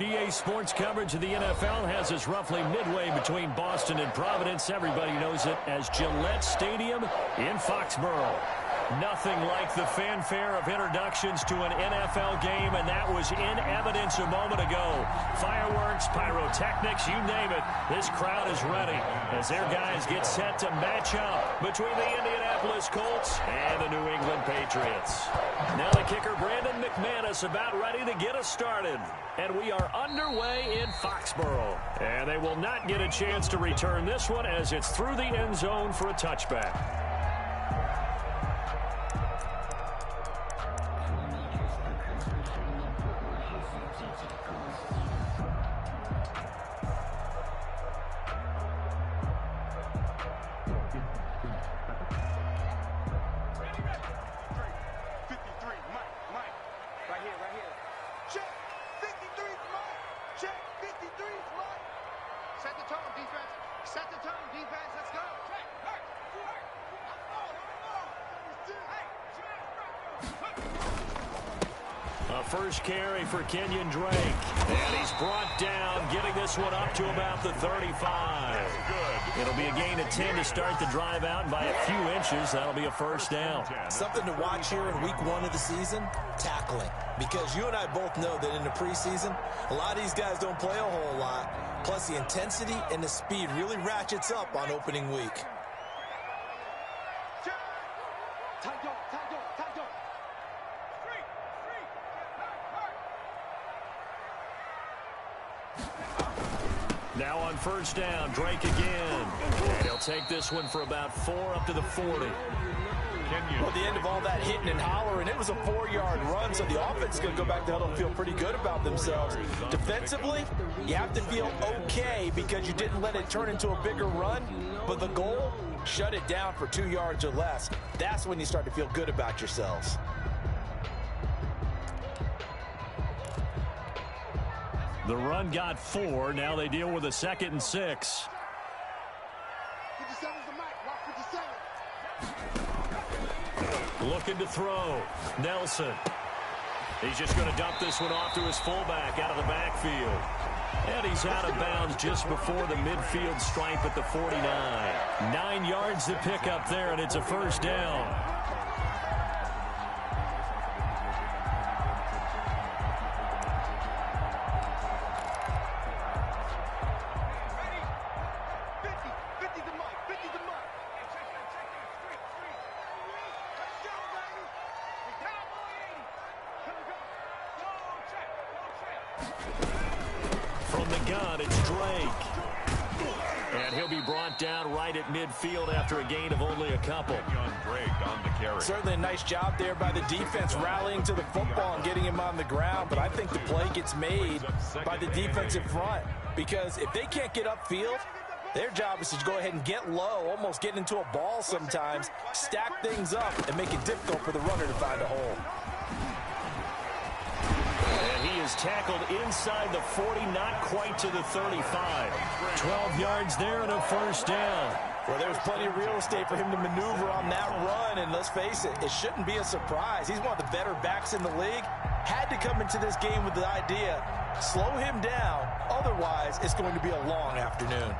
EA Sports coverage of the NFL has us roughly midway between Boston and Providence. Everybody knows it as Gillette Stadium in Foxborough. Nothing like the fanfare of introductions to an NFL game, and that was in evidence a moment ago. Fireworks, pyrotechnics, you name it. This crowd is ready as their guys get set to match up between the Indianapolis Colts and the New England Patriots. Now the kicker, Brandon McManus, about ready to get us started. And we are underway in Foxborough. And they will not get a chance to return this one as it's through the end zone for a touchback. First carry for Kenyon Drake. And he's brought down, getting this one up to about the 35. It'll be a gain of 10 to start the drive out. By a few inches, that'll be a first down. Something to watch here in week 1 of the season, tackling. Because you and I both know that in the preseason, a lot of these guys don't play a whole lot. Plus, the intensity and the speed really ratchets up on opening week. Now on first down, Drake again. And he'll take this one for about 4 up to the 40. Well, the end of all that hitting and hollering, it was a 4-yard run, so the offense is going to go back to huddle and feel pretty good about themselves. Defensively, you have to feel okay because you didn't let it turn into a bigger run, but the goal, shut it down for 2 yards or less. That's when you start to feel good about yourselves. The run got 4. Now they deal with a 2nd and 6. Looking to throw. Nelson. He's just going to dump this one off to his fullback out of the backfield. And he's out of bounds just before the midfield stripe at the 49. 9 yards to pick up there, and it's a first down. From the gun, it's Drake. And he'll be brought down right at midfield after a gain of only a couple. Certainly a nice job there by the defense rallying to the football and getting him on the ground, but I think the play gets made by the defensive front because if they can't get upfield, their job is to go ahead and get low, almost get into a ball sometimes, stack things up, and make it difficult for the runner to find a hole. And he is tackled inside the 40, not quite to the 35. 12 yards there and a first down. Well, there's plenty of real estate for him to maneuver on that run, and let's face it, it shouldn't be a surprise. He's one of the better backs in the league. Had to come into this game with the idea, slow him down, otherwise it's going to be a long afternoon.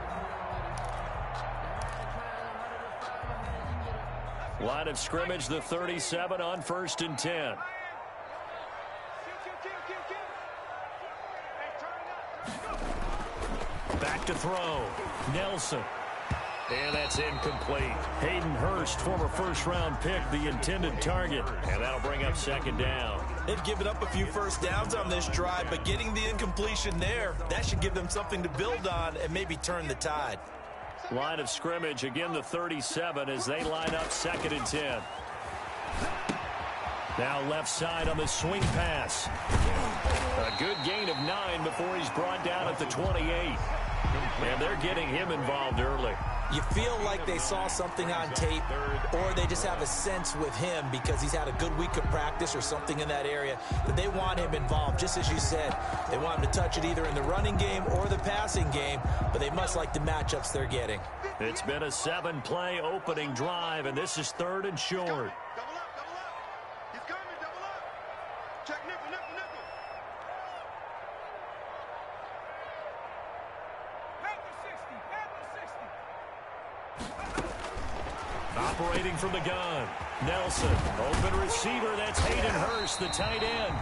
Line of scrimmage, the 37 on 1st and 10. Back to throw. Nelson. And that's incomplete. Hayden Hurst, former first-round pick, the intended target. And that'll bring up 2nd down. They've given up a few first downs on this drive, but getting the incompletion there, that should give them something to build on and maybe turn the tide. Line of scrimmage, again the 37 as they line up 2nd and 10. Now left side on the swing pass. A good gain of 9 before he's brought down at the 28. And they're getting him involved early. You feel like they saw something on tape, or they just have a sense with him because he's had a good week of practice or something in that area that they want him involved. Just as you said, they want him to touch it either in the running game or the passing game, but they must like the matchups they're getting. It's been a 7-play opening drive, and this is 3rd and short. Operating from the gun, Nelson. Open receiver, that's Hayden Hurst, the tight end.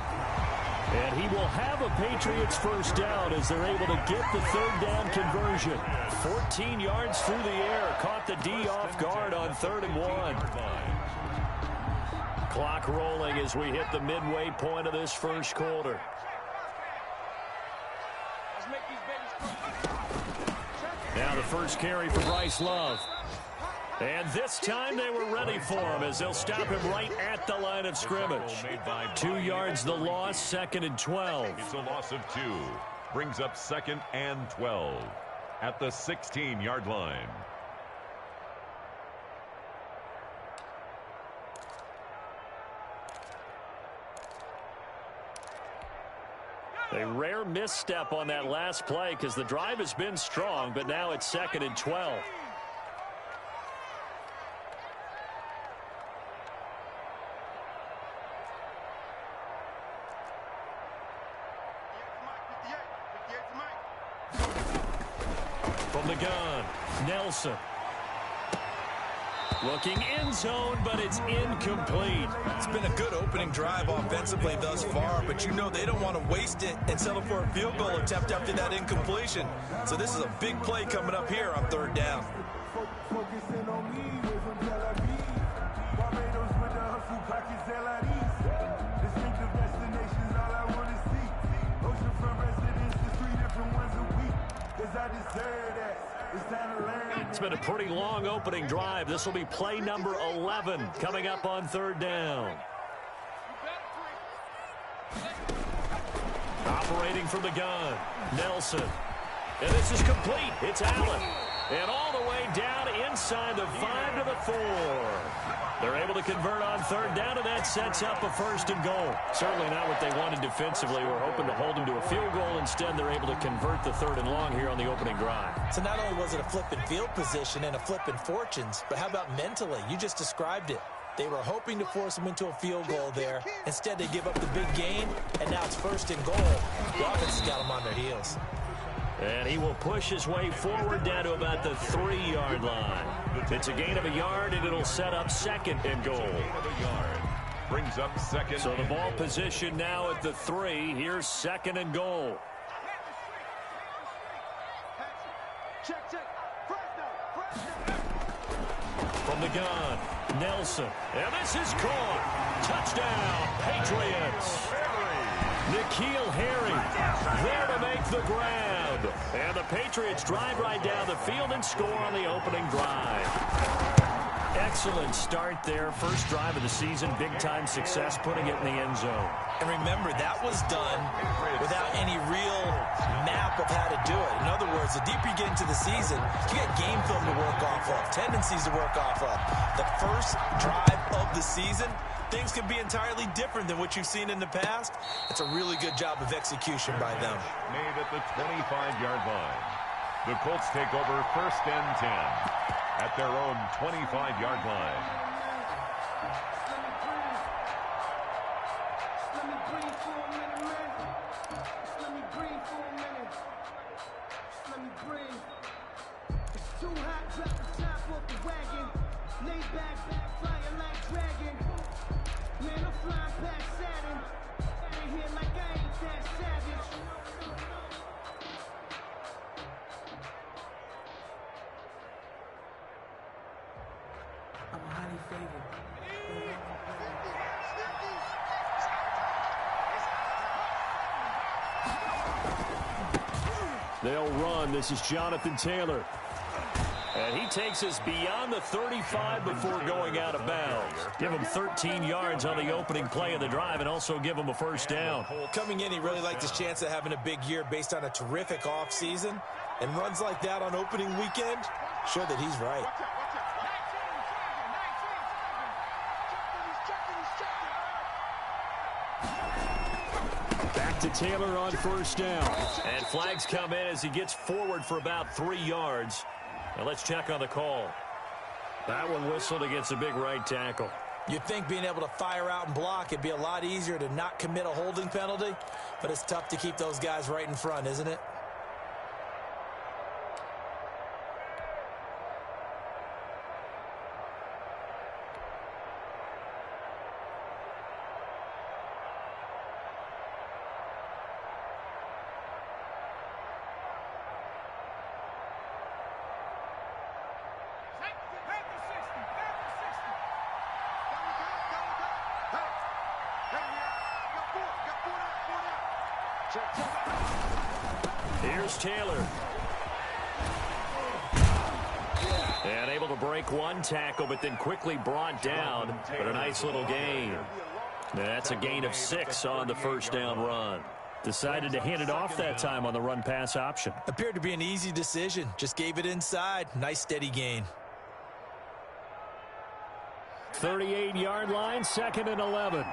And he will have a Patriots first down as they're able to get the third down conversion. 14 yards through the air. Caught the D off guard on 3rd and 1. Clock rolling as we hit the midway point of this first quarter. Now the first carry for Bryce Love. And this time they were ready for him as they'll stop him right at the line of scrimmage. 2 yards the loss, 2nd and 12. It's a loss of 2. Brings up 2nd and 12 at the 16-yard line. A rare misstep on that last play because the drive has been strong, but now it's 2nd and 12. From the gun, Nelson. Looking end zone, but it's incomplete. It's been a good opening drive offensively thus far, but you know they don't want to waste it and settle for a field goal attempt after that incompletion. So this is a big play coming up here on 3rd down. It's been a pretty long opening drive. This will be play number 11 coming up on 3rd down. Operating from the gun, Nelson. And this is complete. It's Allen. And all the way down inside the 5 to the 4. They're able to convert on 3rd down, and that sets up a 1st and goal. Certainly not what they wanted defensively. We're hoping to hold them to a field goal. Instead, they're able to convert the 3rd and long here on the opening drive. So not only was it a flip in field position and a flip in fortunes, but how about mentally? You just described it. They were hoping to force them into a field goal there. Instead, they give up the big gain, and now it's 1st and goal. The offense has got them on their heels. And he will push his way forward down to about the 3-yard line. It's a gain of a yard, and it'll set up 2nd and goal. Brings up 2nd. So the ball position now at the 3. Here's 2nd and goal. From the gun, Nelson. And this is caught. Touchdown, Patriots. N'Keal Harry there to make the grab. And the Patriots drive right down the field and score on the opening drive. Excellent start there. First drive of the season. Big-time success putting it in the end zone. And remember, that was done without any real map of how to do it. In other words, the deeper you get into the season, you get game film to work off of, tendencies to work off of. The first drive of the season, things can be entirely different than what you've seen in the past. It's a really good job of execution by them. Made at the 25-yard line. The Colts take over 1st and 10 at their own 25-yard line. They'll run. This is Jonathan Taylor. And he takes us beyond the 35 before going out of bounds. Give him 13 yards on the opening play of the drive and also give him a 1st down. Coming in, he really liked his chance of having a big year based on a terrific offseason. And runs like that on opening weekend show that he's right. Back to Taylor on 1st down. And flags come in as he gets forward for about 3 yards. Now let's check on the call. That one whistled against a big right tackle. You'd think being able to fire out and block, it'd be a lot easier to not commit a holding penalty. But it's tough to keep those guys right in front, isn't it? Here's Taylor. And able to break one tackle, but then quickly brought down. But a nice little gain. That's a gain of 6 on the first down run. Decided to hand it off that time on the run-pass option. Appeared to be an easy decision. Just gave it inside. Nice steady gain. 38-yard line, 2nd and 11.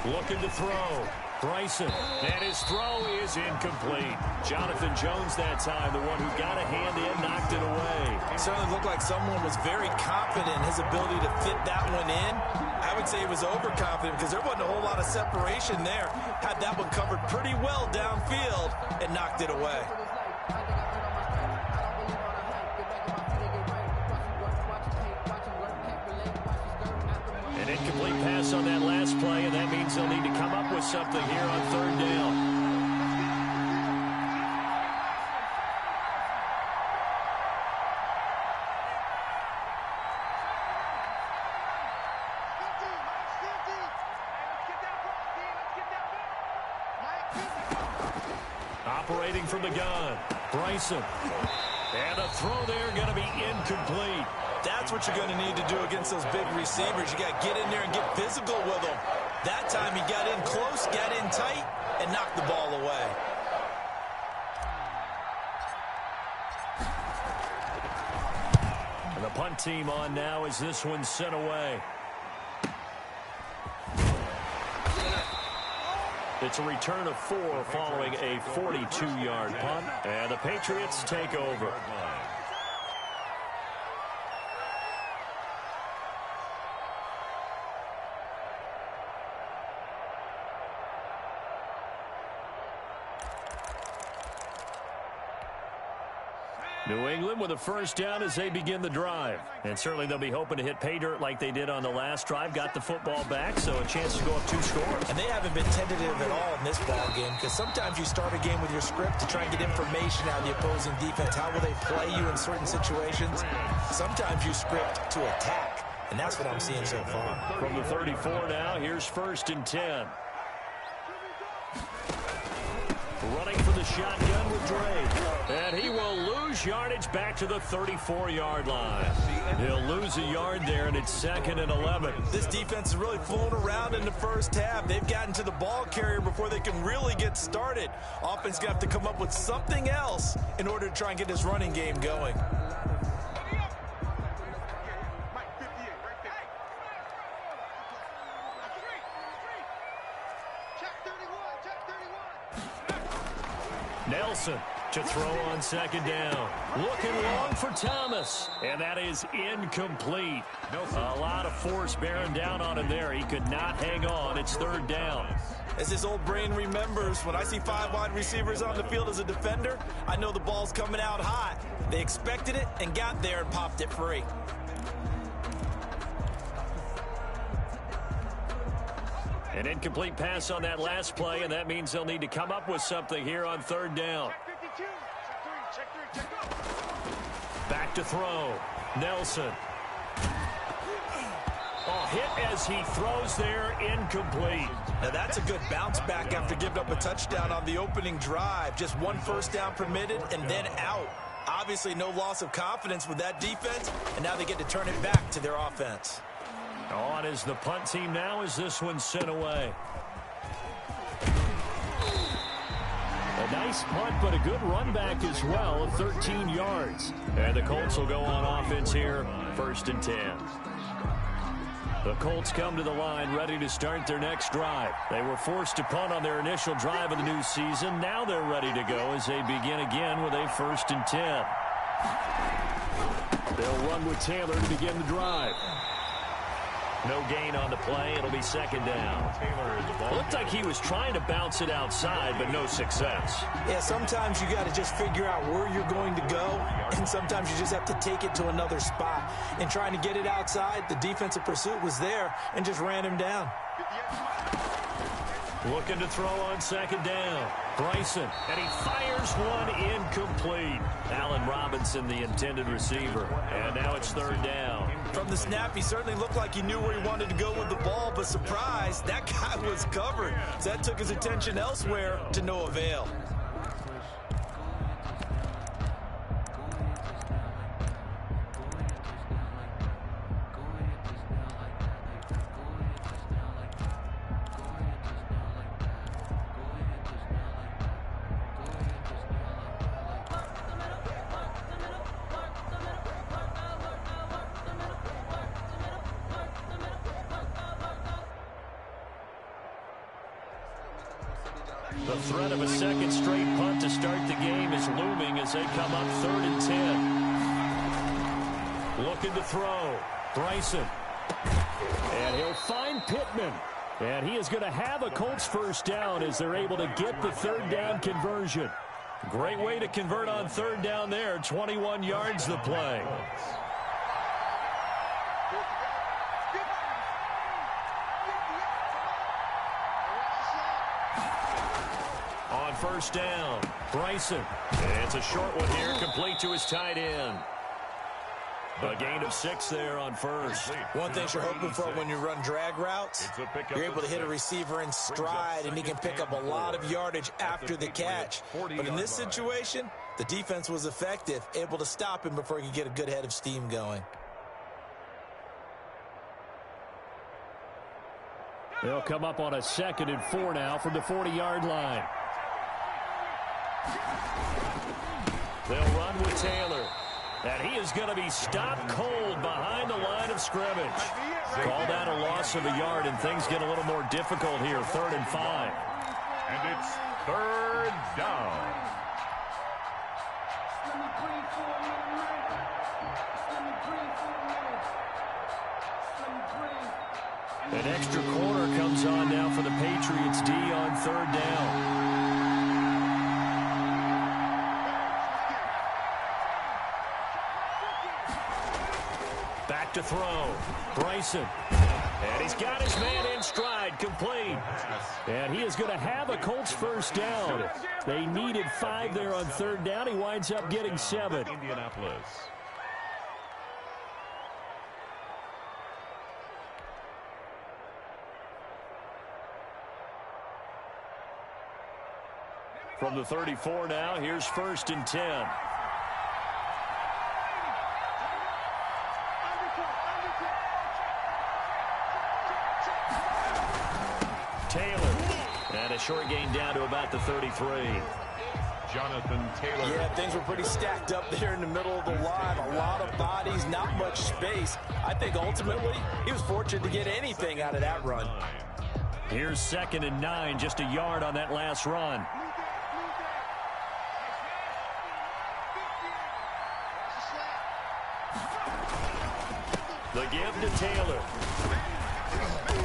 Looking to throw. Bryson. And his throw is incomplete. Jonathan Jones that time, the one who got a hand in, knocked it away. It certainly looked like someone was very confident in his ability to fit that one in. I would say he was overconfident because there wasn't a whole lot of separation there. Had that one covered pretty well downfield and knocked it away. An incomplete pass on that last play, and that means they'll need to come up with something here on 3rd down. Operating from the gun, Bryson. And a throw there going to be incomplete. That's what you're going to need to do against those big receivers. You got to get in there and get physical with them. That time he got in close, got in tight, and knocked the ball away. And the punt team on now as this one's sent away. It's a return of 4 following a 42-yard punt. And the Patriots take over. New England with a first down as they begin the drive. And certainly they'll be hoping to hit pay dirt like they did on the last drive. Got the football back, so a chance to go up 2 scores. And they haven't been tentative at all in this ball game because sometimes you start a game with your script to try and get information out of the opposing defense. How will they play you in certain situations? Sometimes you script to attack, and that's what I'm seeing so far. From the 34 now, here's 1st and 10. Running for the shotgun with Drake. And he will lose yardage back to the 34-yard line. He'll lose a yard there, and it's 2nd and 11. This defense is really flown around in the first half. They've gotten to the ball carrier before they can really get started. Offense going to have to come up with something else in order to try and get this running game going. Nelson to throw on 2nd down. Looking long for Thomas. And that is incomplete. A lot of force bearing down on him there. He could not hang on. It's 3rd down. As his old brain remembers, when I see 5 wide receivers on the field as a defender, I know the ball's coming out hot. They expected it and got there and popped it free. An incomplete pass on that last play, and that means they'll need to come up with something here on 3rd down. Back to throw. Nelson. Oh, hit as he throws there, incomplete. Now that's a good bounce back after giving up a touchdown on the opening drive. Just 1 first down permitted and then out. Obviously no loss of confidence with that defense, and now they get to turn it back to their offense. On is the punt team now as this one's sent away. A nice punt, but a good run back as well of 13 yards. And the Colts will go on offense here, 1st and 10. The Colts come to the line ready to start their next drive. They were forced to punt on their initial drive of the new season. Now they're ready to go as they begin again with a 1st and 10. They'll run with Taylor to begin the drive. No gain on the play. It'll be 2nd down. It looked like he was trying to bounce it outside, but no success. Yeah, sometimes you got to just figure out where you're going to go, and sometimes you just have to take it to another spot. And trying to get it outside, the defensive pursuit was there and just ran him down. Looking to throw on second down. Bryson, and he fires one incomplete. Allen Robinson, the intended receiver. And now it's third down. From the snap, he certainly looked like he knew where he wanted to go with the ball, but surprise, that guy was covered. So that took his attention elsewhere to no avail. The threat of a second straight punt to start the game is looming as they come up 3rd and 10. Looking to throw. Bryson. And he'll find Pittman. And he is going to have a Colts first down as they're able to get the third down conversion. Great way to convert on third down there. 21 yards the play. On first down, Bryson. It's a short one here, complete to his tight end. A gain of 6 there on first. One thing you're hoping for when you run drag routes, you're able to hit a receiver in stride, and he can pick up a lot of yardage after the catch. But in this situation, the defense was effective, able to stop him before he could get a good head of steam going. They'll come up on a 2nd and 4 now from the 40-yard line. They'll run with Taylor. And he is going to be stopped cold behind the line of scrimmage. Called out a loss of a yard, and things get a little more difficult here. 3rd and 5. And it's 3rd down. An extra corner comes on now for the Patriots D on 3rd down. Back to throw. Bryson. And he's got his man in stride, complete. And he is going to have a Colts first down. They needed 5 there on 3rd down. He winds up getting 7. Indianapolis. From the 34 now, here's 1st and 10. Taylor. And a short gain down to about the 33. Jonathan Taylor. Yeah, things were pretty stacked up there in the middle of the line. A lot of bodies, not much space. I think ultimately he was fortunate to get anything out of that run. Here's 2nd and 9, just a yard on that last run. The give to Taylor.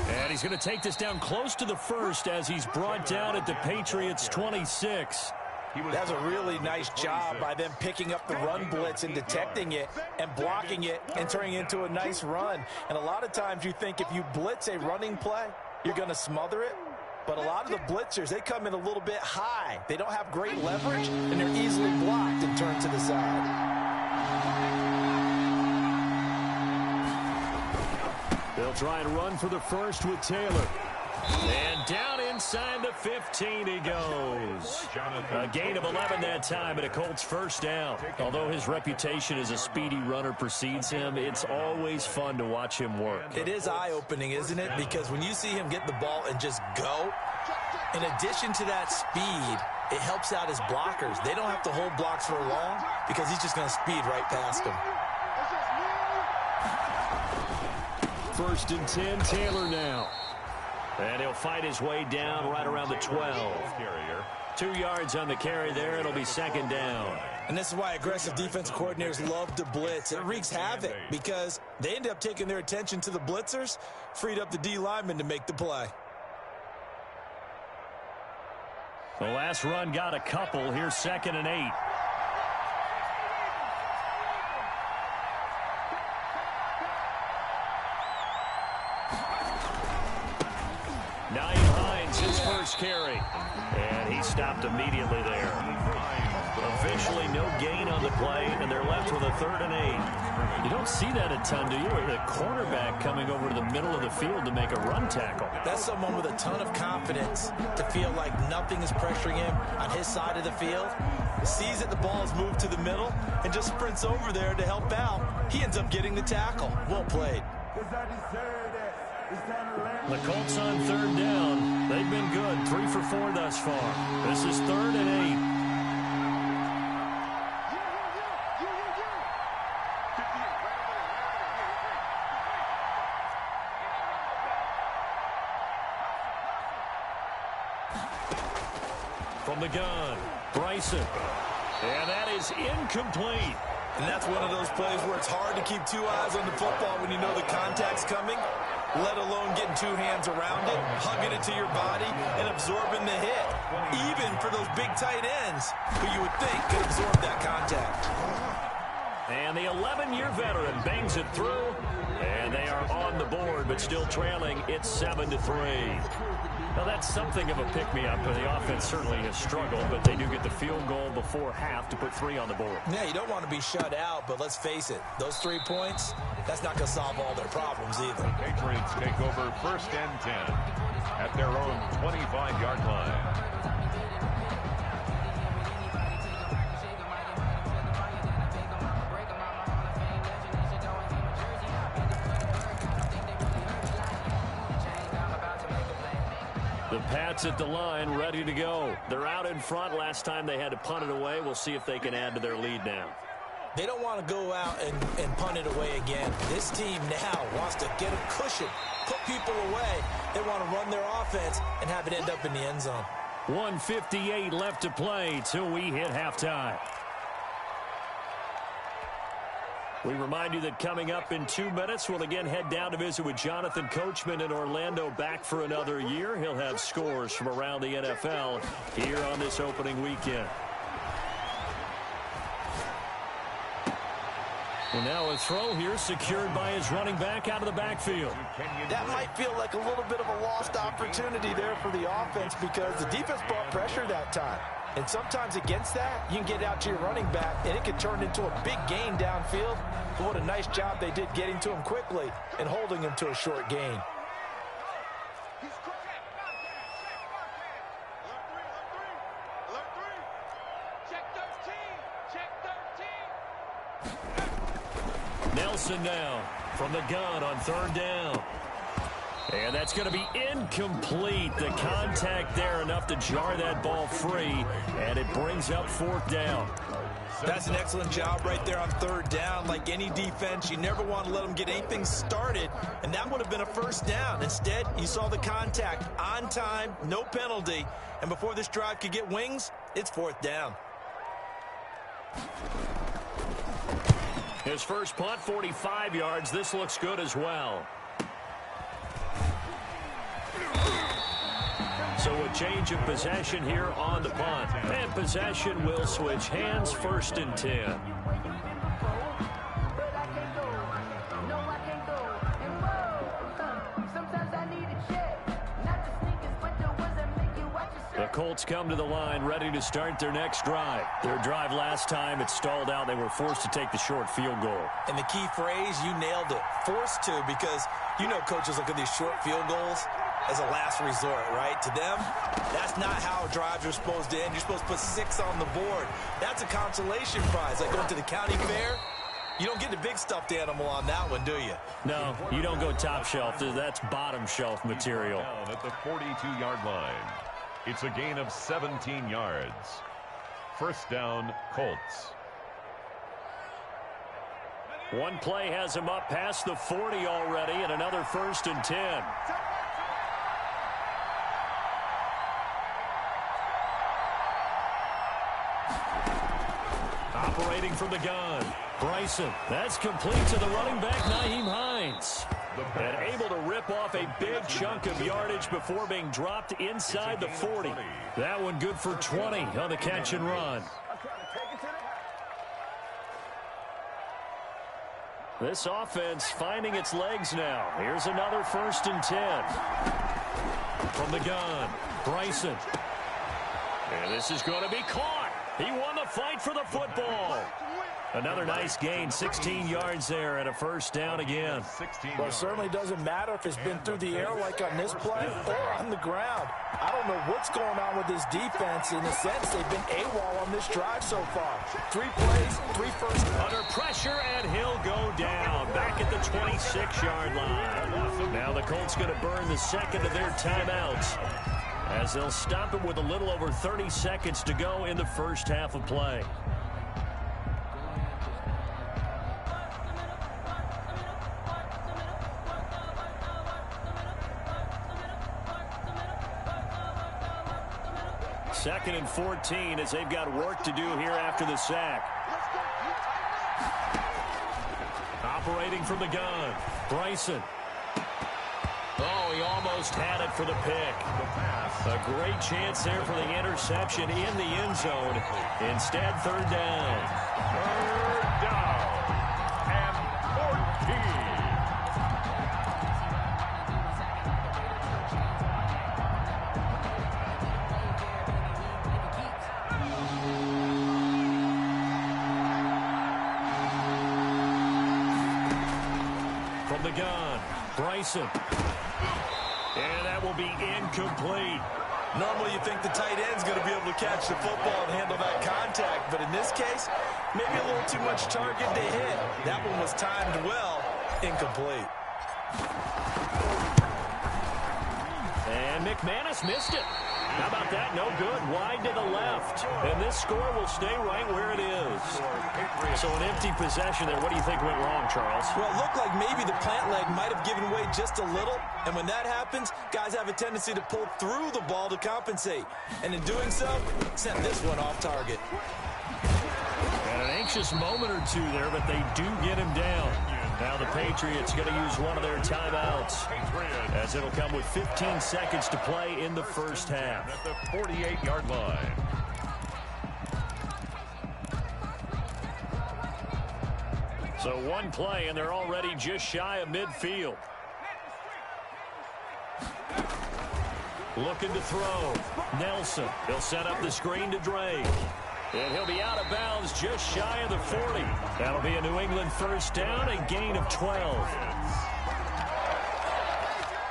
And he's going to take this down close to the 1st as he's brought down at the Patriots' 26. That's a really nice job by them picking up the run blitz and detecting it and blocking it and turning it into a nice run. And a lot of times you think if you blitz a running play, you're going to smother it. But a lot of the blitzers, they come in a little bit high. They don't have great leverage, and they're easily blocked and turned to the side. They'll try and run for the 1st with Taylor. And down inside the 15 he goes. A gain of 11 that time, and a Colts first down. Although his reputation as a speedy runner precedes him, it's always fun to watch him work. It is eye-opening, isn't it? Because when you see him get the ball and just go, in addition to that speed, it helps out his blockers. They don't have to hold blocks for long because he's just going to speed right past them. 1st and 10, Taylor now. And he'll fight his way down right around the 12. 2 yards on the carry there. It'll be 2nd down. And this is why aggressive defensive coordinators love to blitz. It wreaks havoc because they end up taking their attention to the blitzers, freed up the D lineman to make the play. The last run got a couple. Here's 2nd and 8. first carry. And he stopped immediately there. Officially no gain on the play, and they're left with a 3rd and 8. You don't see that a ton, do you? The cornerback coming over to the middle of the field to make a run tackle. That's someone with a ton of confidence to feel like nothing is pressuring him on his side of the field. Sees that the ball is moved to the middle and just sprints over there to help out. He ends up getting the tackle. Well played. The Colts on 3rd down. They've been good. 3 for 4 thus far. This is 3rd and 8. From the gun, Bryson. And that is incomplete. And that's one of those plays where it's hard to keep 2 eyes on the football when you know the contact's coming, let alone getting 2 hands around it, hugging it to your body, and absorbing the hit. Even for those big tight ends who you would think could absorb that contact. And the 11-year veteran bangs it through. And they are on the board, but still trailing. It's 7-3. Now, that's something of a pick-me-up. The offense certainly has struggled, but they do get the field goal before half to put 3 on the board. Yeah, you don't want to be shut out, but let's face it. Those 3 points, that's not going to solve all their problems either. The Patriots take over 1st and 10 at their own 25-yard line. The Pats at the line, ready to go. They're out in front. Last time they had to punt it away. We'll see if they can add to their lead now. They don't want to go out and punt it away again. This team now wants to get a cushion, put people away. They want to run their offense and have it end up in the end zone. 1:58 left to play till we hit halftime. We remind you that coming up in 2 minutes, we'll again head down to visit with Jonathan Coachman in Orlando, back for another year. He'll have scores from around the NFL here on this opening weekend. And now a throw here secured by his running back out of the backfield. That might feel like a little bit of a lost opportunity there for the offense because the defense brought pressure that time. And sometimes against that, you can get out to your running back, and it can turn into a big gain downfield. But what a nice job they did getting to him quickly and holding him to a short gain. Nelson now from the gun on 3rd down. And that's going to be incomplete. The contact there enough to jar that ball free, and it brings up 4th down. That's an excellent job right there on 3rd down. Like any defense, you never want to let them get anything started, and that would have been a 1st down. Instead, you saw the contact on time, no penalty, and before this drive could get wings, it's 4th down. His first punt, 45 yards. This looks good as well. So a change of possession here on the punt. And possession will switch hands, 1st and 10. The Colts come to the line, ready to start their next drive. Their drive last time, it stalled out. They were forced to take the short field goal. And the key phrase, you nailed it, forced to, because you know coaches look at these short field goals as a last resort, right? To them, that's not how drives are supposed to end. You're supposed to put 6 on the board. That's a consolation prize. Like going to the county fair, you don't get the big stuffed animal on that one, do you? No, you don't go top shelf. That's bottom shelf material. Down at the 42-yard line. It's a gain of 17 yards. 1st down, Colts. One play has him up past the 40 already, and another 1st and 10. Operating from the gun, Bryson. That's complete to the running back, Nyheim Hines. And able to rip off a big chunk of yardage before being dropped inside the 40. That one good for 20 on the catch and run. This offense finding its legs now. Here's another 1st and 10. From the gun, Bryson. And this is going to be caught. He won the fight for the football. Another nice gain, 16 yards there and a first down again. Well, it certainly doesn't matter if it's been through the air like on this play or on the ground. I don't know what's going on with this defense. In a sense, they've been AWOL on this drive so far. 3 plays, 3 first downs. Under pressure, and he'll go down. Back at the 26-yard line. Now the Colts going to burn the second of their timeouts, as they'll stop it with a little over 30 seconds to go in the first half of play. Second and 14 as they've got work to do here after the sack. Operating from the gun, Bryson. Oh, he almost had it for the pick. A great chance there for the interception in the end zone. Instead, third down. Third down and 14. From the gun, Bryson. And that will be incomplete. Normally you think the tight end's going to be able to catch the football and handle that contact, but in this case, maybe a little too much target to hit. That one was timed well, incomplete. And McManus missed it. How about that? No good. Wide to the left. And this score will stay right where it is. So an empty possession there. What do you think went wrong, Charles? Well, it looked like maybe the plant leg might have given way just a little. And when that happens, guys have a tendency to pull through the ball to compensate. And in doing so, sent this one off target. And an anxious moment or two there, but they do get him down. Now the Patriots going to use one of their timeouts, as it'll come with 15 seconds to play in the first half. At the 48-yard line. So one play, and they're already just shy of midfield. Looking to throw. Nelson. He'll set up the screen to Drake. And he'll be out of bounds just shy of the 40. That'll be a New England first down, a gain of 12.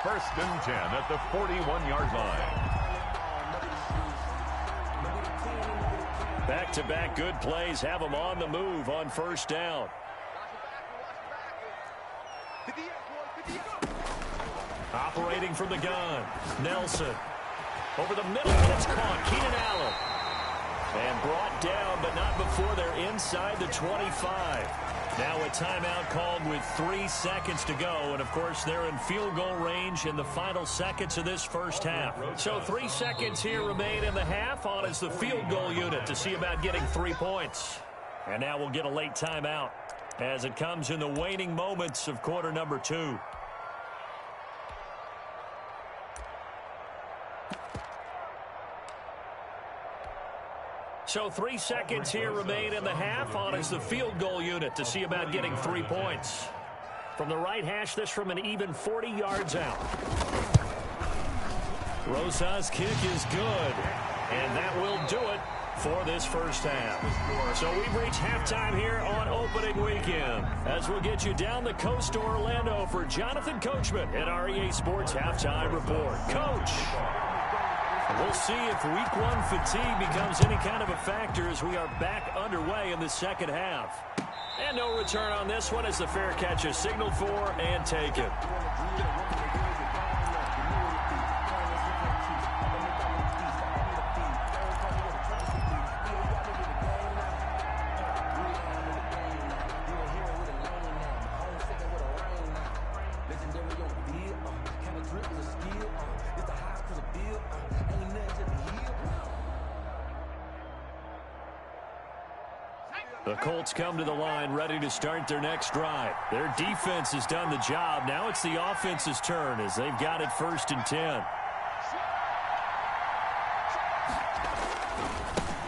First and 10 at the 41-yard line. Back-to-back good plays have them on the move on first down. Operating from the gun, Nelson. Over the middle, and it's caught. Keenan Allen. And brought down, but not before they're inside the 25. Now a timeout called with 3 seconds to go. And, of course, they're in field goal range in the final seconds of this first half. So 3 seconds here remain in the half on as the field goal unit to see about getting 3 points. And now we'll get a late timeout as it comes in the waning moments of quarter number 2. So 3 seconds here remain in the half on as the field goal unit to see about getting 3 points. From the right hash, this from an even 40 yards out. Rosa's kick is good, and that will do it for this first half. So we've reached halftime here on opening weekend, as we'll get you down the coast to Orlando for Jonathan Coachman at our EA Sports Halftime Report. Coach! We'll see if week 1 fatigue becomes any kind of a factor as we are back underway in the second half. And no return on this one as the fair catch is signaled for and taken. The Colts come to the line ready to start their next drive. Their defense has done the job. Now it's the offense's turn as they've got it first and 10.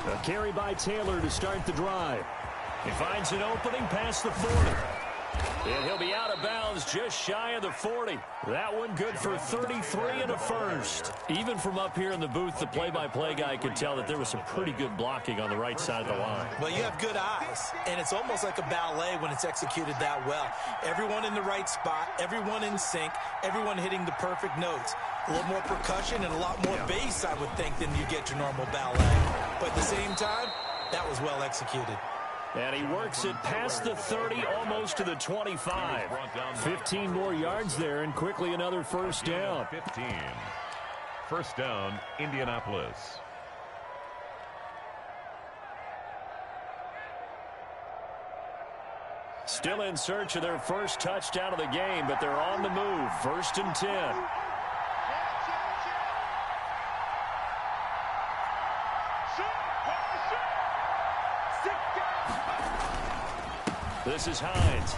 A carry by Taylor to start the drive. He finds an opening past the 40. And he'll be out of bounds downs just shy of the 40. That one good for 33 and a first. Even from up here in the booth, the play-by-play guy could tell that there was some pretty good blocking on the right side of the line. Well, you have good eyes, and it's almost like a ballet when it's executed that well. Everyone in the right spot, everyone in sync, everyone hitting the perfect notes. A little more percussion and a lot more bass, I would think, than you get your normal ballet. But at the same time, that was well executed. And he works it past the 30, almost to the 25. 15 more yards there, and quickly another first down. 15. First down, Indianapolis. Still in search of their first touchdown of the game, but they're on the move. First and 10. This is Hines.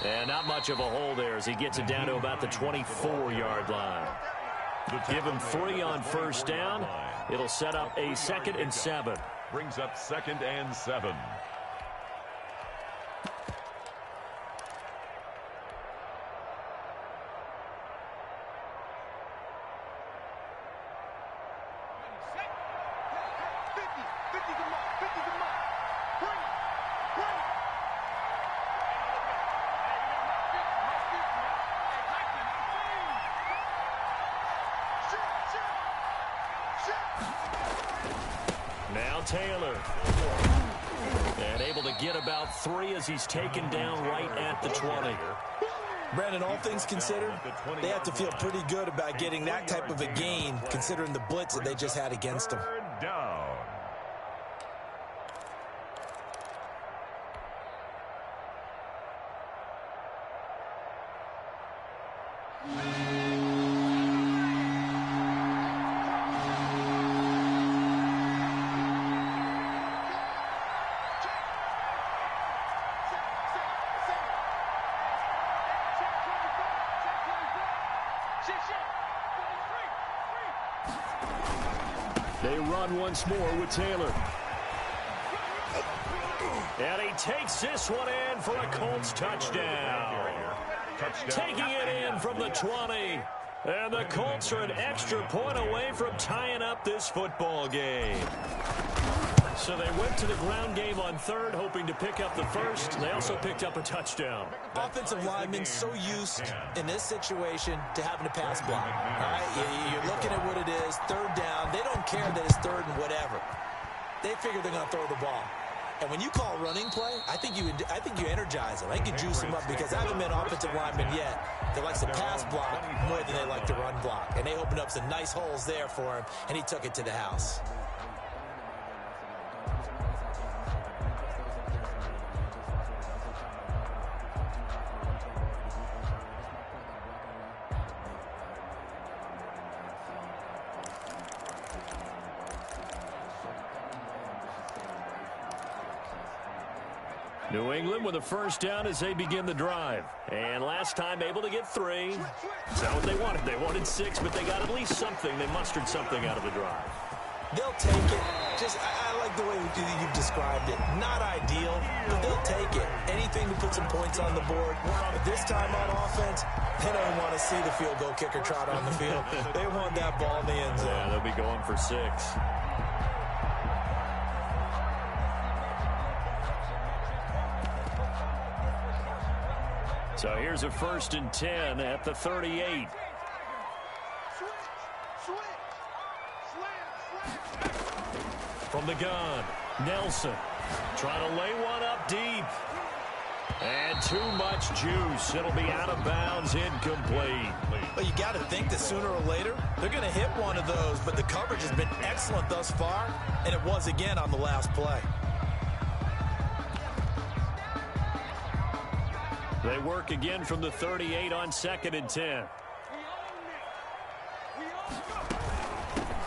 And not much of a hole there as he gets it down to about the 24-yard line. Give him 3 on first down. It'll set up a 2nd and 7. Brings up 2nd and 7. Now Taylor. And able to get about 3 as he's taken down right at the 20. Brandon, all things considered, they have to feel pretty good about getting that type of a gain, considering the blitz that they just had against them. Down. They run once more with Taylor. And he takes this one in for a Colts touchdown. Taking it in from the 20. And the Colts are an extra point away from tying up this football game. So they went to the ground game on 3rd, hoping to pick up the first. They also picked up a touchdown. Offensive linemen so used in this situation to having to pass block. All right, you're looking at what it is, 3rd down. They don't care that it's 3rd and whatever. They figure they're going to throw the ball. And when you call running play, I think you energize them. I think you juice them up because I haven't met offensive linemen yet that likes to pass block more than they like to run block. And they opened up some nice holes there for him, and he took it to the house. New England with a first down as they begin the drive. And last time able to get 3. That's not what they wanted. They wanted 6, but they got at least something. They mustered something out of the drive. They'll take it. I like the way you've described it. Not ideal, but they'll take it. Anything to put some points on the board. But this time on offense, they don't want to see the field goal kicker trot on the field. They want that ball in the end zone. Yeah, they'll be going for 6. So here's a 1st and 10 at the 38. From the gun, Nelson trying to lay one up deep. And too much juice. It'll be out of bounds, incomplete. Well, you got to think that sooner or later they're going to hit one of those, but the coverage has been excellent thus far, and it was again on the last play. They work again from the 38 on 2nd and 10.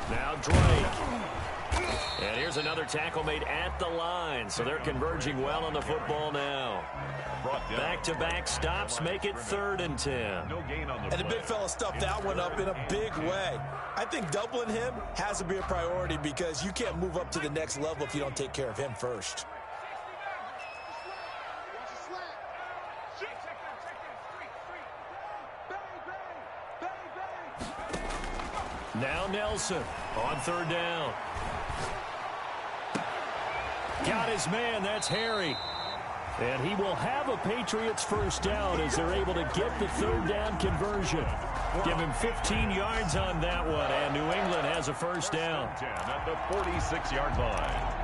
Now Drake. And here's another tackle made at the line. So they're converging well on the football now. Back-to-back stops make it 3rd and 10. And the big fella stuffed that one up in a big way. I think doubling him has to be a priority because you can't move up to the next level if you don't take care of him first. Now Nelson on third down. Got his man. That's Harry. And he will have a Patriots first down as they're able to get the third down conversion. Give him 15 yards on that one, and New England has a first down. 10 at the 46-yard line.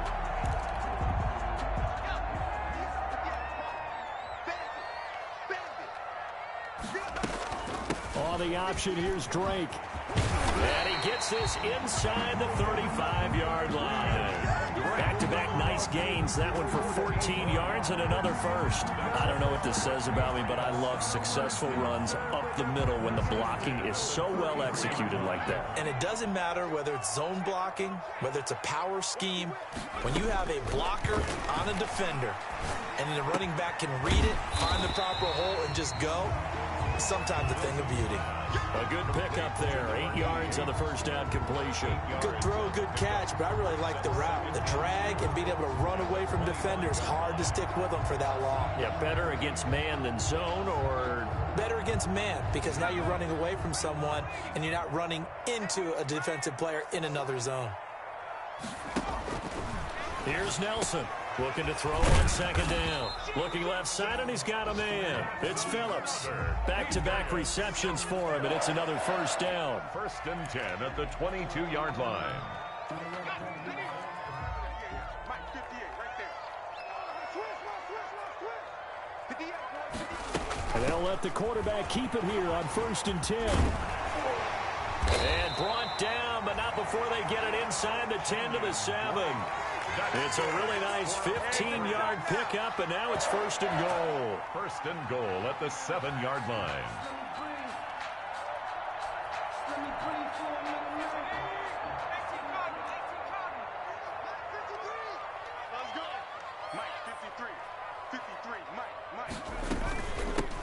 On the option, here's Drake. And he gets this inside the 35-yard line. Back-to-back nice gains. That one for 14 yards and another first. I don't know what this says about me, but I love successful runs up the middle when the blocking is so well executed like that. And it doesn't matter whether it's zone blocking, whether it's a power scheme. When you have a blocker on a defender and the running back can read it, find the proper hole, and just go, sometimes a thing of beauty. A good pickup there. 8 yards on the first down completion. Good throw, good catch, but I really like the route. The drag and being able to run away from defenders, hard to stick with them for that long. Yeah, better against man than zone, or? Better against man, because now you're running away from someone and you're not running into a defensive player in another zone. Here's Nelson. Looking to throw on second down. Looking left side, and he's got a man. It's Phillips. Back-to-back receptions for him, and it's another first down. First and 10 at the 22-yard line. And they'll let the quarterback keep it here on first and 10. And brought down, but not before they get it inside the 10 to the 7. It's a really nice 15-yard pickup, and now it's first and goal. First and goal at the 7-yard line.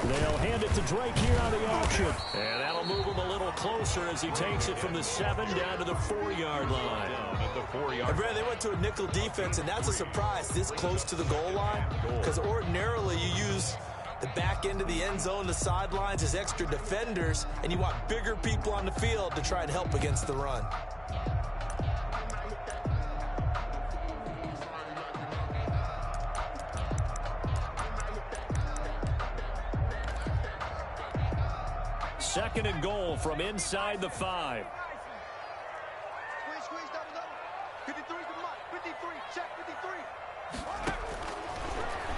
They'll hand it to Drake here on the option. And that'll move him a little closer as he takes it from the 7 down to the 4-yard line. Brad, they went to a nickel defense, and that's a surprise this close to the goal line, because ordinarily you use the back end of the end zone, the sidelines as extra defenders, and you want bigger people on the field to try and help against the run. Second and goal from inside the 5.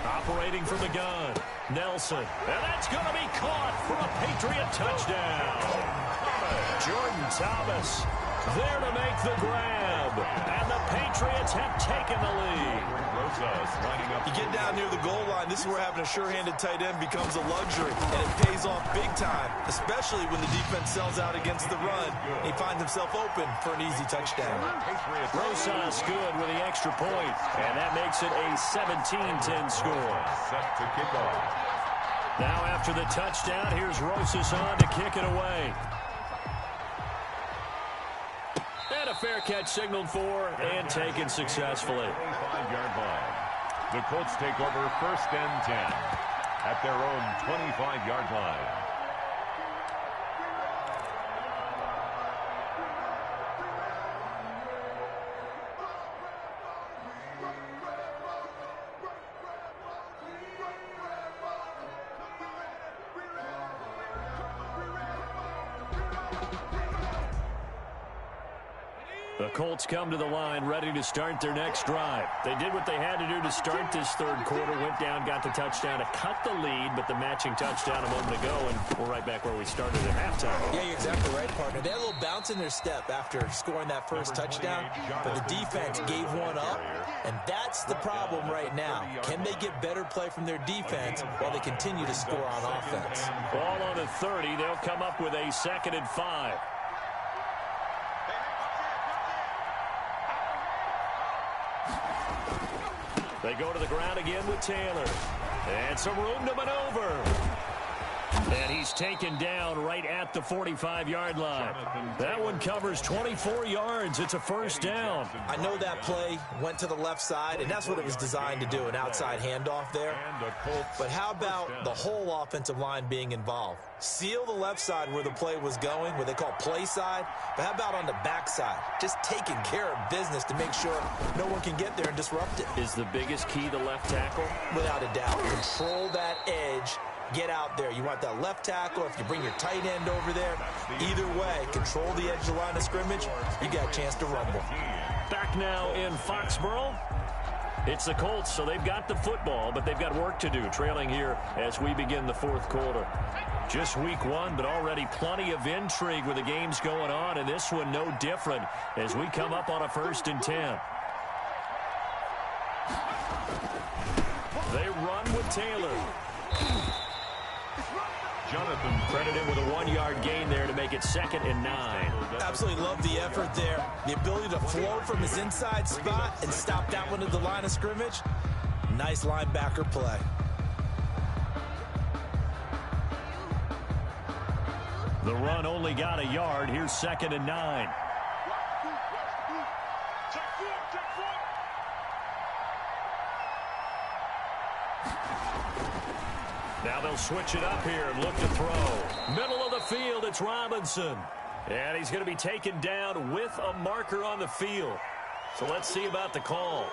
Operating from the gun, Nelson. And that's going to be caught for a Patriot touchdown. Jordan Thomas there to make the grab. And the Patriots have taken the lead. You get down near the goal line, this is where having a sure-handed tight end becomes a luxury, and it pays off big time, especially when the defense sells out against the run, and he finds himself open for an easy touchdown. Rosas good with the extra point, and that makes it a 17-10 score. Set to kick off. Now after the touchdown, here's Rosas on to kick it away. And a fair catch signaled for and taken successfully. 25-yard line. The Colts take over first and 10 at their own 25-yard line. The Colts come to the line ready to start their next drive. They did what they had to do to start this third quarter, went down, got the touchdown to cut the lead, but the matching touchdown a moment ago, and we're right back where we started at halftime. Yeah, you're exactly right, partner. They had a little bounce in their step after scoring that first touchdown, but the defense gave one up, and that's the problem right now. Can they get better play from their defense while they continue to score on offense? Ball on the 30. They'll come up with a 2nd and 5. They go to the ground again with Taylor. And some room to maneuver. And he's taken down right at the 45-yard line. That one covers 24 yards. It's a first down. I know that play went to the left side, and that's what it was designed to do, an outside handoff there. But how about the whole offensive line being involved? Seal the left side where the play was going, what they call play side. But how about on the back side? Just taking care of business to make sure no one can get there and disrupt it. Is the biggest key the left tackle? Without a doubt. Control that edge. Get out there. You want that left tackle. If you bring your tight end over there, either way, control the edge of the line of scrimmage. You got a chance to rumble. Back now in Foxborough. It's the Colts, so they've got the football, but they've got work to do, trailing here as we begin the fourth quarter. Just week one, but already plenty of intrigue with the games going on, and this one no different as we come up on a 1st and 10. They run with Taylor. Jonathan credited with a 1-yard gain there to make it 2nd and 9. Absolutely love the effort there. The ability to flow from his inside spot and stop that one at the line of scrimmage. Nice linebacker play. The run only got a yard. Here's 2nd and 9. Now they'll switch it up here and look to throw. Middle of the field, it's Robinson. And he's going to be taken down with a marker on the field. So let's see about the call.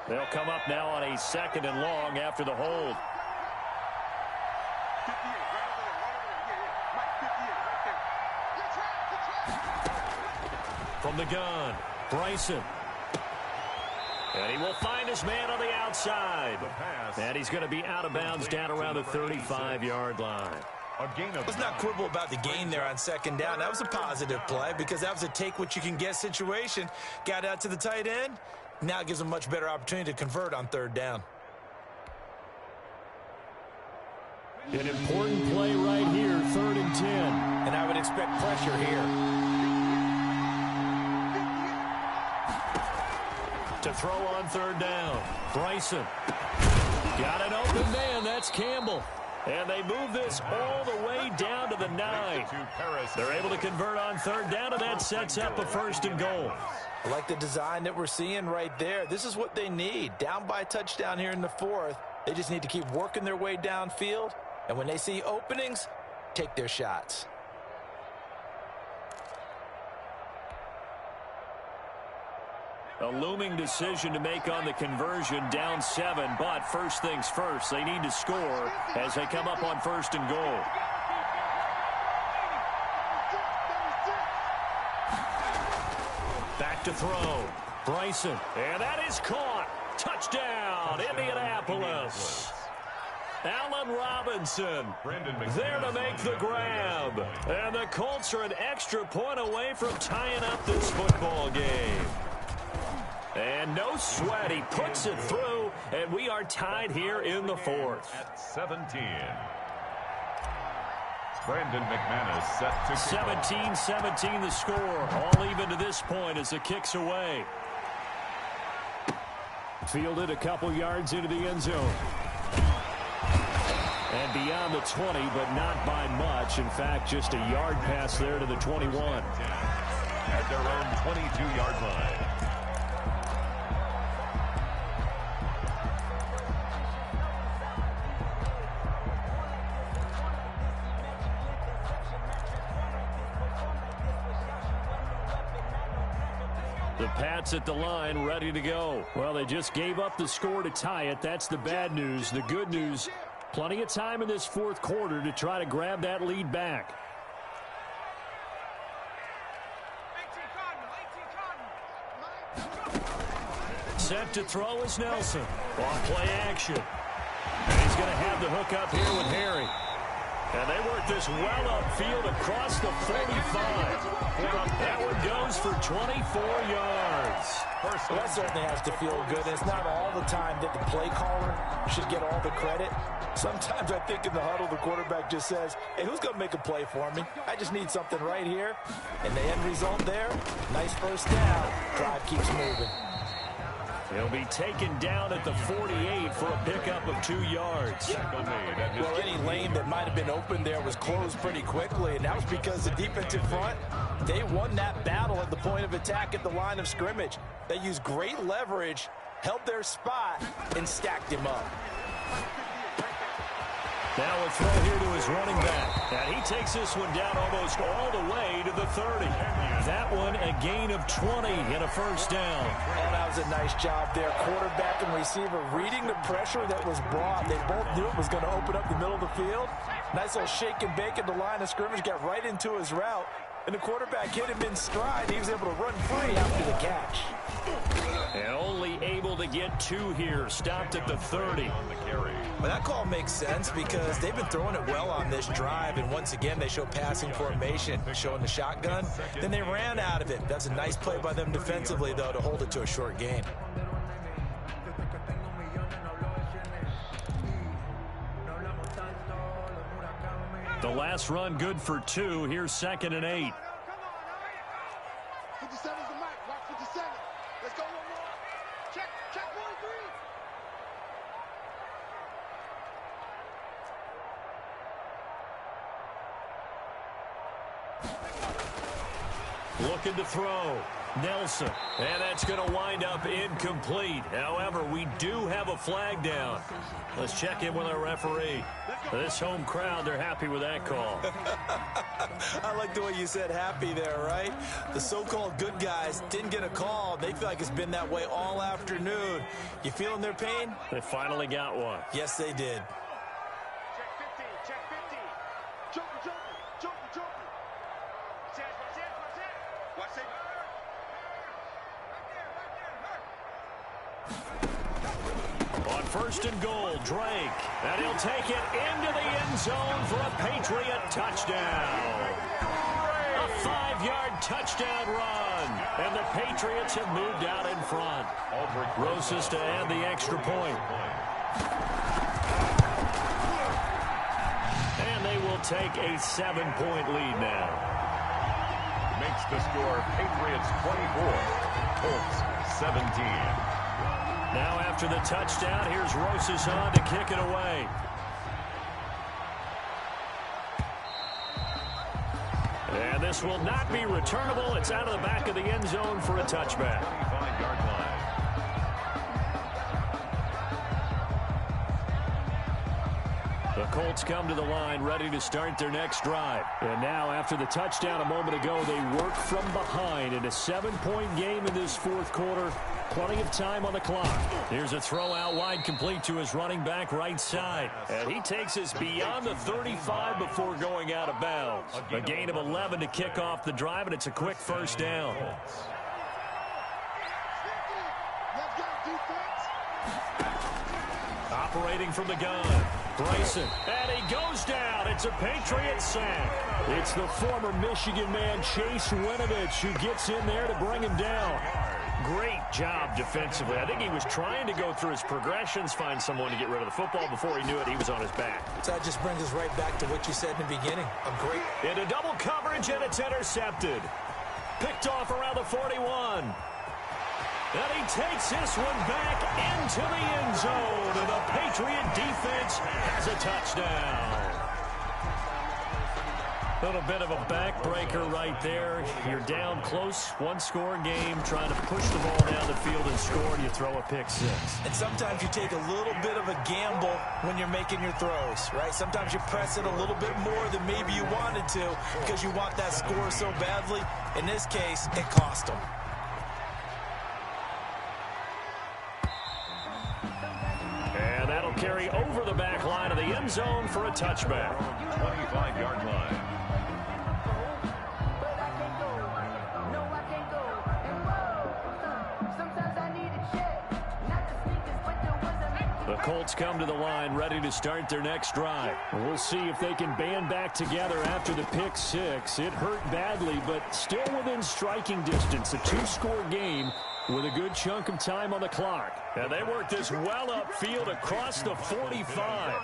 They'll come up now on a 2nd and long after the hold. From the gun, Bryson. And he will find his man on the outside. And he's going to be out of bounds down around the 35-yard line. Let's not quibble about the gain there on 2nd down. That was a positive play because that was a take-what-you-can-get situation. Got out to the tight end. Now it gives him a much better opportunity to convert on 3rd down. An important play right here, 3rd and 10. And I would expect pressure here. To throw on 3rd down. Bryson. Got an open man. That's Campbell. And they move this all the way down to the 9. They're able to convert on 3rd down, and that sets up a 1st and goal. I like the design that we're seeing right there. This is what they need. Down by a touchdown here in the 4th. They just need to keep working their way downfield. And when they see openings, take their shots. A looming decision to make on the conversion, down 7, but first things first, they need to score as they come up on 1st and goal. Back to throw. Bryson, and that is caught. Touchdown, Indianapolis. Allen Robinson there to make the grab. And the Colts are an extra point away from tying up this football game. And no sweat, he puts it through, and we are tied here in the 4th. At 17. Brandon McManus set to 17-17 the score. All even to this point as the kick's away. Fielded a couple yards into the end zone. And beyond the 20, but not by much. In fact, just a yard pass there to the 21. At their own 22-yard line. The Pats at the line, ready to go. Well, they just gave up the score to tie it. That's the bad news. The good news, plenty of time in this 4th quarter to try to grab that lead back. Set to throw is Nelson. On play action. And he's going to have the hook up here with Harry. And they work this well upfield across the 45. That one goes runs for 24 yards. Well, that certainly has to feel good. It's not all the time that the play caller should get all the credit. Sometimes I think in the huddle, the quarterback just says, hey, who's going to make a play for me? I just need something right here. And the end result there, nice first down. Drive keeps moving. He'll be taken down at the 48 for a pickup of 2 yards. Well, any lane that might have been open there was closed pretty quickly, and that was because the defensive front, they won that battle at the point of attack at the line of scrimmage. They used great leverage, held their spot, and stacked him up. Now a throw here to his running back. And he takes this one down almost all the way to the 30. That one a gain of 20 and a first down. Oh, that was a nice job there. Quarterback and receiver reading the pressure that was brought. They both knew it was going to open up the middle of the field. Nice little shake and bake at the line of scrimmage. Got right into his route. And the quarterback hit him in stride. He was able to run free after the catch. And only able to get 2 here. Stopped at the 30. Well, that call makes sense because they've been throwing it well on this drive. And once again, they show passing formation, showing the shotgun. Then they ran out of it. That's a nice play by them defensively, though, to hold it to a short gain. The last run good for 2. Here's 2nd and 8. 57's the mic. Watch 57. Let's go one more. Check 1, 3. Looking to throw. Nelson. And that's going to wind up incomplete. However, we do have a flag down. Let's check in with our referee. This home crowd, they're happy with that call. I like the way you said happy there, right? The so-called good guys didn't get a call. They feel like it's been that way all afternoon. You feeling their pain? They finally got one. Yes, they did. Check 50. Joker. Watch it. On 1st and goal, Drake. And he'll take it into the end zone for a Patriot touchdown. A 5-yard touchdown run. And the Patriots have moved out in front. Rosas to add the extra point. And they will take a 7-point lead now. Makes the score Patriots 24, Colts 17. Now after the touchdown, here's Rosas on to kick it away. And this will not be returnable. It's out of the back of the end zone for a touchback. 25-yard line. The Colts come to the line ready to start their next drive. And now after the touchdown a moment ago, they work from behind in a 7-point game in this 4th quarter. Plenty of time on the clock. Here's a throw out wide complete to his running back right side. And he takes us beyond the 35 before going out of bounds. A gain of 11 to kick off the drive, and it's a quick first down. Operating from the gun, Bryson. And he goes down. It's a Patriot sack. It's the former Michigan man, Chase Winovich, who gets in there to bring him down. Great job defensively. I think he was trying to go through his progressions, find someone to get rid of the football. Before he knew it, he was on his back. So that just brings us right back to what you said in the beginning. A great. Into double coverage, and it's intercepted. Picked off around the 41. And he takes this one back into the end zone. And the Patriot defense has a touchdown. A little bit of a backbreaker right there. You're down close, 1-score game, trying to push the ball down the field and score, and you throw a pick 6. And sometimes you take a little bit of a gamble when you're making your throws, right? Sometimes you press it a little bit more than maybe you wanted to because you want that score so badly. In this case, it cost them. And that'll carry over the back line of the end zone for a touchback. 25-yard line. The Colts come to the line ready to start their next drive. We'll see if they can band back together after the pick six. It hurt badly, but still within striking distance. A two-score game with a good chunk of time on the clock. And they work this well upfield across the 45.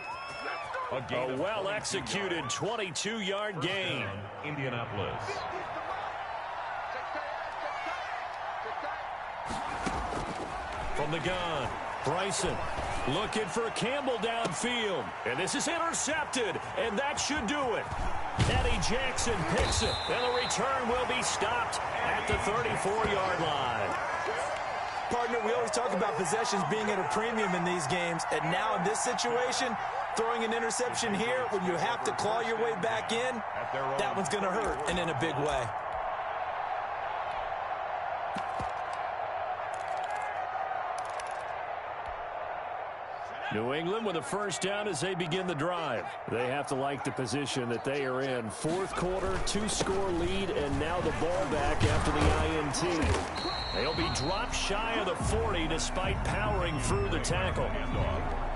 A well-executed 22-yard gain. Indianapolis. From the gun, Bryson looking for Campbell downfield. And this is intercepted, and that should do it. Eddie Jackson picks it, and the return will be stopped at the 34-yard line. Partner, we always talk about possessions being at a premium in these games, and now in this situation, throwing an interception here when you have to claw your way back in, that one's going to hurt, and in a big way. New England with a first down as they begin the drive. They have to like the position that they are in. Fourth quarter, two-score lead, and now the ball back after the INT. They'll be dropped shy of the 40 despite powering through the tackle.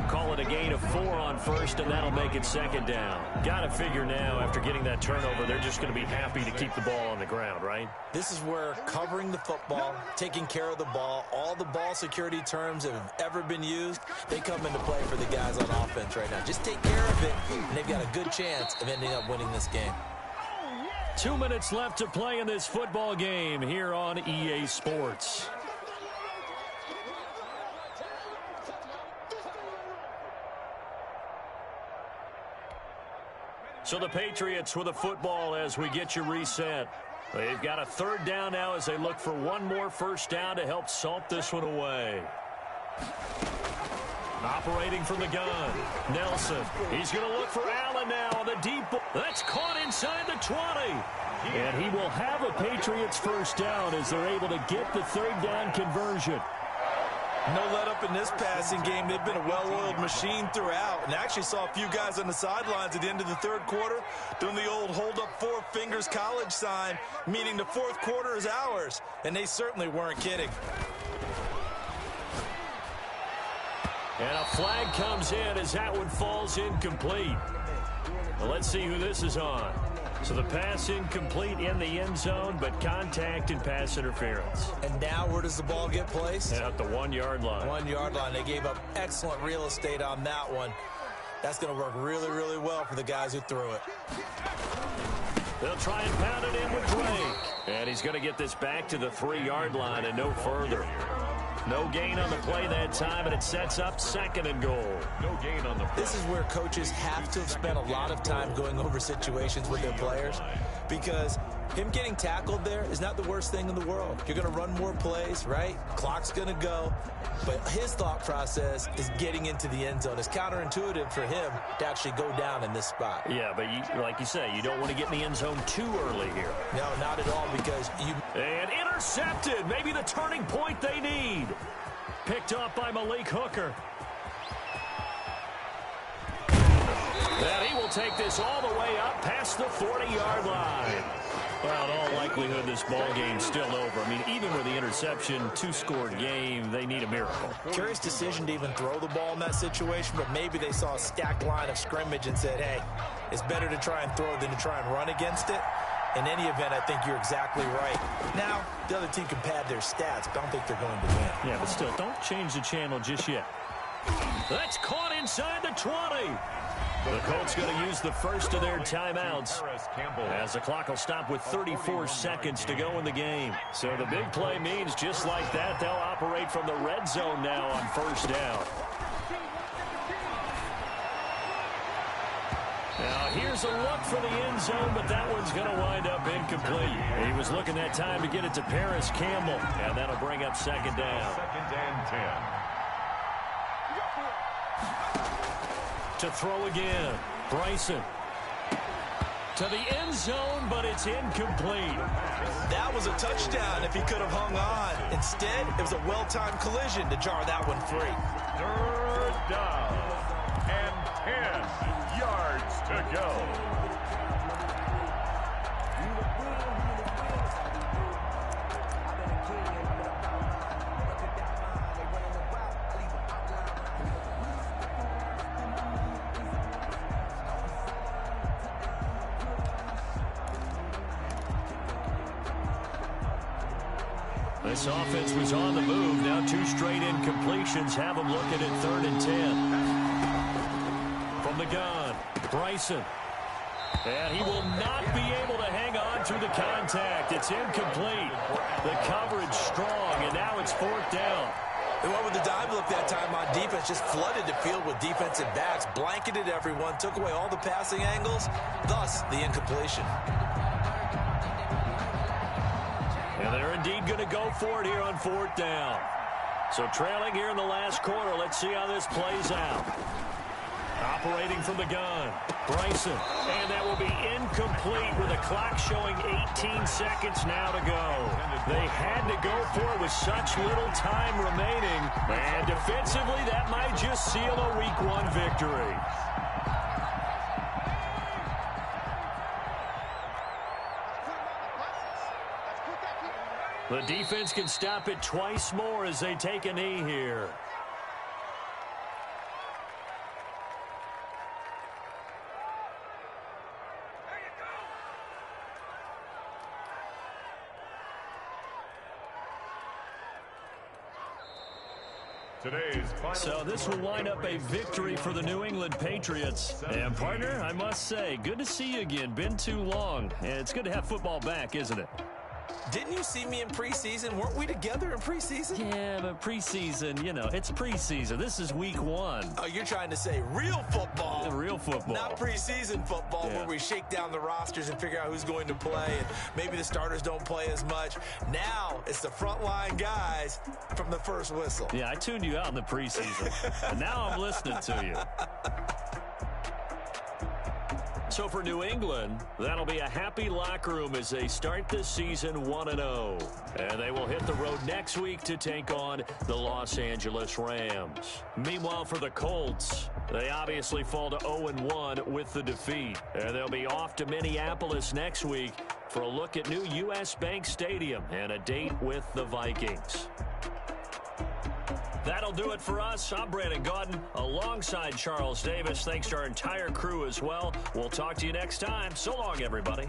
Call it a gain of 4 on first, and that'll make it second down. Got to figure now, after getting that turnover, they're just going to be happy to keep the ball on the ground, right? This is where covering the football, taking care of the ball, all the ball security terms that have ever been used, they come into play for the guys on offense right now. Just take care of it, and they've got a good chance of ending up winning this game. 2 minutes left to play in this football game here on EA Sports. So the Patriots with a football as we get you reset. They've got a third down now as they look for one more first down to help salt this one away. Operating from the gun, Nelson. He's going to look for Allen now on the deep ball. That's caught inside the 20. And he will have a Patriots first down as they're able to get the third down conversion. No let up in this passing game. They've been a well-oiled machine throughout. And actually saw a few guys on the sidelines at the end of the third quarter doing the old hold up 4 fingers college sign, meaning the fourth quarter is ours. And they certainly weren't kidding. And a flag comes in as that one falls incomplete. Well, let's see who this is on. So the pass incomplete in the end zone, but contact and pass interference. And now where does the ball get placed? At the 1-yard line. 1-yard line. They gave up excellent real estate on that one. That's going to work really, really well for the guys who threw it. They'll try and pound it in with Drake. And he's going to get this back to the 3-yard line and no further. No gain on the play that time, and it sets up second and goal. No gain on the play. This is where coaches have to have spent a lot of time going over situations with their players, because him getting tackled there is not the worst thing in the world. You're going to run more plays, right? Clock's going to go. But his thought process is getting into the end zone. It's counterintuitive for him to actually go down in this spot. Yeah, but like you say, you don't want to get in the end zone too early here. No, not at all, because you... And intercepted. Maybe the turning point they need. Picked up by Malik Hooker. And he will take this all the way up past the 40-yard line. Well, in all likelihood, this ball game's still over. I mean, even with the interception, 2-score game, they need a miracle. Curious decision to even throw the ball in that situation, but maybe they saw a stacked line of scrimmage and said, hey, it's better to try and throw than to try and run against it. In any event, I think you're exactly right. Now, the other team can pad their stats, but I don't think they're going to win. Yeah, but still, don't change the channel just yet. That's caught inside the 20. The Colts going to use the first of their timeouts as the clock will stop with 34 seconds to go in the game. So the big play means just like that, they'll operate from the red zone now on first down. Now here's a look for the end zone, but that one's going to wind up incomplete. He was looking that time to get it to Paris Campbell, and that'll bring up second down. Second and 10. To throw again, Bryson. To the end zone, but it's incomplete. That was a touchdown if he could have hung on. Instead, it was a well-timed collision to jar that one free. Third down and 10 yards to go. This offense was on the move. Now 2 straight incompletions have them looking at 3rd and 10. From the gun, Bryson. And he will not be able to hang on through the contact. It's incomplete. The coverage strong, and now it's 4th down. They went with the dive look that time on defense, just flooded the field with defensive backs, blanketed everyone, took away all the passing angles, thus the incompletion. And they're indeed going to go for it here on 4th down. So trailing here in the last quarter, let's see how this plays out. Operating from the gun, Bryson. And that will be incomplete with the clock showing 18 seconds now to go. They had to go for it with such little time remaining. And defensively, that might just seal a Week 1 victory. The defense can stop it twice more as they take a knee here. So this will wind up a victory for the New England Patriots. And partner, I must say, good to see you again. Been too long. And it's good to have football back, isn't it? Didn't you see me in preseason? Weren't we together in preseason? Yeah, but preseason, you know, it's preseason. This is Week 1. Oh, you're trying to say real football. Real football. Not preseason football, where we shake down the rosters and figure out who's going to play, and maybe the starters don't play as much. Now it's the frontline guys from the first whistle. Yeah, I tuned you out in the preseason, and now I'm listening to you. So for New England, that'll be a happy locker room as they start this season 1-0. And they will hit the road next week to take on the Los Angeles Rams. Meanwhile, for the Colts, they obviously fall to 0-1 with the defeat. And they'll be off to Minneapolis next week for a look at new U.S. Bank Stadium and a date with the Vikings. That'll do it for us. I'm Brandon Gaudin alongside Charles Davis. Thanks to our entire crew as well. We'll talk to you next time. So long, everybody.